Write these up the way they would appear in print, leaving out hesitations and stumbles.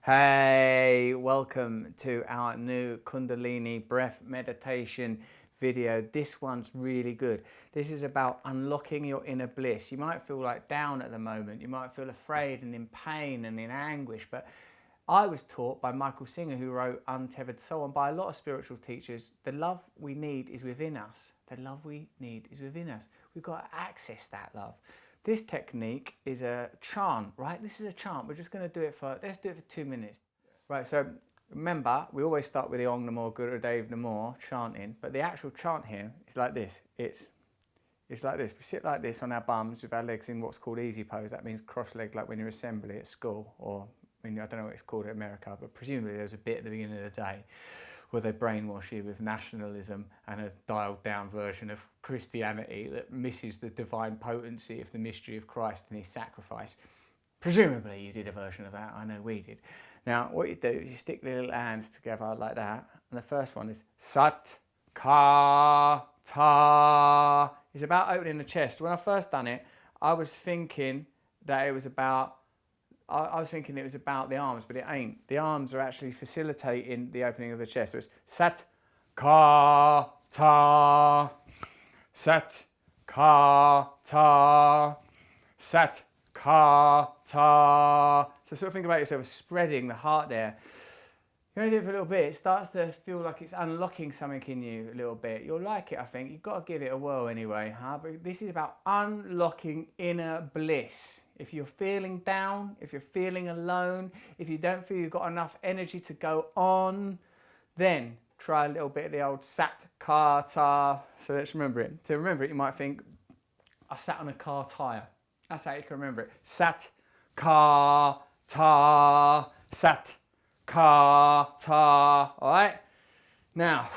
Hey, welcome to our new Kundalini breath meditation video. This one's really good. This is about unlocking your inner bliss. You might feel like down at the moment. You might feel afraid and in pain and in anguish. But I was taught by Michael Singer, who wrote Untethered Soul, and by a lot of spiritual teachers, the love we need is within us. The love we need is within us. We've got to access that love. This technique is a chant, right? This is a chant. We're just going to do it let's do it for 2 minutes. Right, so remember, we always start with the Om Namo Gurudev Namo chanting, but the actual chant here is like this. It's like this. We sit like this on our bums with our legs in what's called easy pose. That means cross-legged, like when you're assembly at school, or I don't know what it's called in America, but presumably there's a bit at the beginning of the day where they brainwash you with nationalism and a dialed down version of Christianity that misses the divine potency of the mystery of Christ and his sacrifice. Presumably you did a version of that. I know we did. Now what you do is you stick the little hands together like that, and the first one is Sat Ka Ta. It's about opening the chest. When I first done it, I was thinking it was about the arms, but it ain't. The arms are actually facilitating the opening of the chest. So it's Sat Ka Ta, Sat Ka Ta, Sat Ka Ta. So sort of think about yourself as spreading the heart there. You only do it for a little bit, it starts to feel like it's unlocking something in you a little bit. You'll like it, I think. You've got to give it a whirl anyway, huh? But this is about unlocking inner bliss. If you're feeling down, if you're feeling alone, if you don't feel you've got enough energy to go on, then try a little bit of the old Sat Ka Ta. So let's remember it. To remember it, you might think, I sat on a car tyre. That's how you can remember it. Sat Ka Ta, Sat Ka Ta. All right? Now,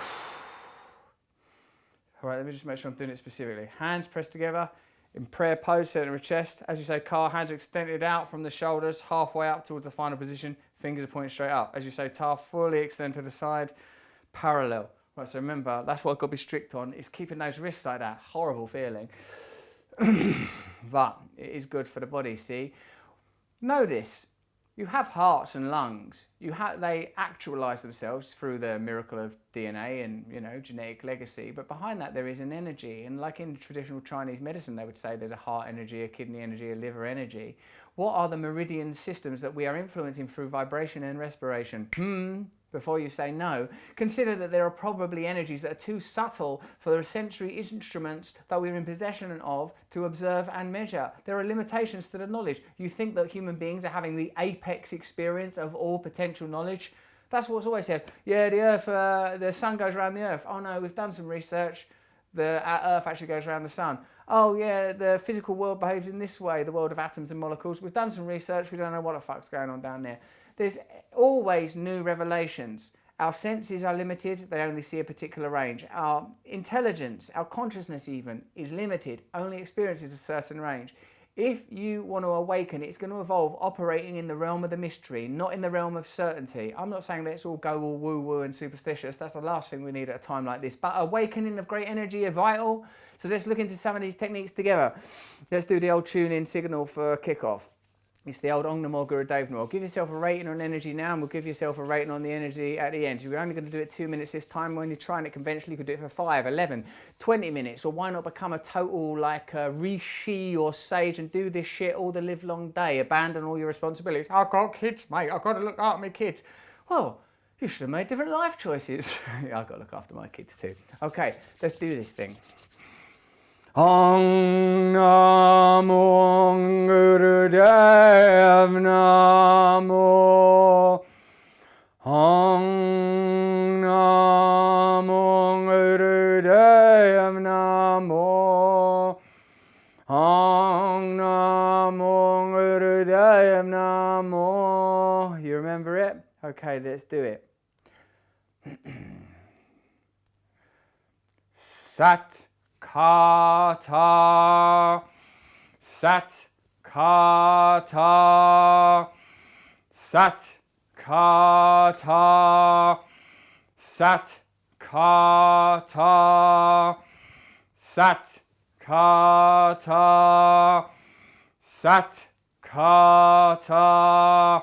all right, let me just make sure I'm doing it specifically. Hands pressed together in prayer pose, center of chest. As you say Ka, hands are extended out from the shoulders, halfway up towards the final position. Fingers are pointing straight up. As you say Ta, fully extend to the side, parallel. Right, so remember, that's what I've got to be strict on, is keeping those wrists like that. Horrible feeling. But it is good for the body, see? Know this. You have hearts and lungs. They actualize themselves through the miracle of DNA and genetic legacy. But behind that there is an energy. And like in traditional Chinese medicine, they would say there's a heart energy, a kidney energy, a liver energy. What are the meridian systems that we are influencing through vibration and respiration? Before you say no, consider that there are probably energies that are too subtle for the sensory instruments that we're in possession of to observe and measure. There are limitations to the knowledge. You think that human beings are having the apex experience of all potential knowledge? That's what's always said. Yeah, the sun goes around the earth. Oh no, we've done some research. Our earth actually goes around the sun. Oh yeah, the physical world behaves in this way, the world of atoms and molecules. We've done some research. We don't know what the fuck's going on down there. There's always new revelations. Our senses are limited. They only see a particular range. Our intelligence, our consciousness even, is limited. Only experiences a certain range. If you want to awaken, it's going to evolve operating in the realm of the mystery, not in the realm of certainty. I'm not saying let's all go all woo-woo and superstitious. That's the last thing we need at a time like this. But awakening of great energy are vital. So let's look into some of these techniques together. Let's do the old tune-in signal for kickoff. It's the old Om Namo Gurudev Namo. Give yourself a rating on energy now, and we'll give yourself a rating on the energy at the end. So we're only going to do it 2 minutes this time. When you're trying it conventionally, you could do it for 5, 11, 20 minutes. Or why not become a total rishi or sage and do this shit all the live long day? Abandon all your responsibilities. I've got kids, mate. I've got to look after my kids. Well, you should have made different life choices. I've got to look after my kids too. Okay, let's do this thing. Om Namo Gurudev Namo. Om Namo Gurudev Namo. Om Namo Gurudev Namo. You remember it? Okay, let's do it. Sat Ka Ta, Sat Ka Ta, Sat Ka Ta, Sat Ka Ta, Sat Ka Ta, Sat Ka Ta,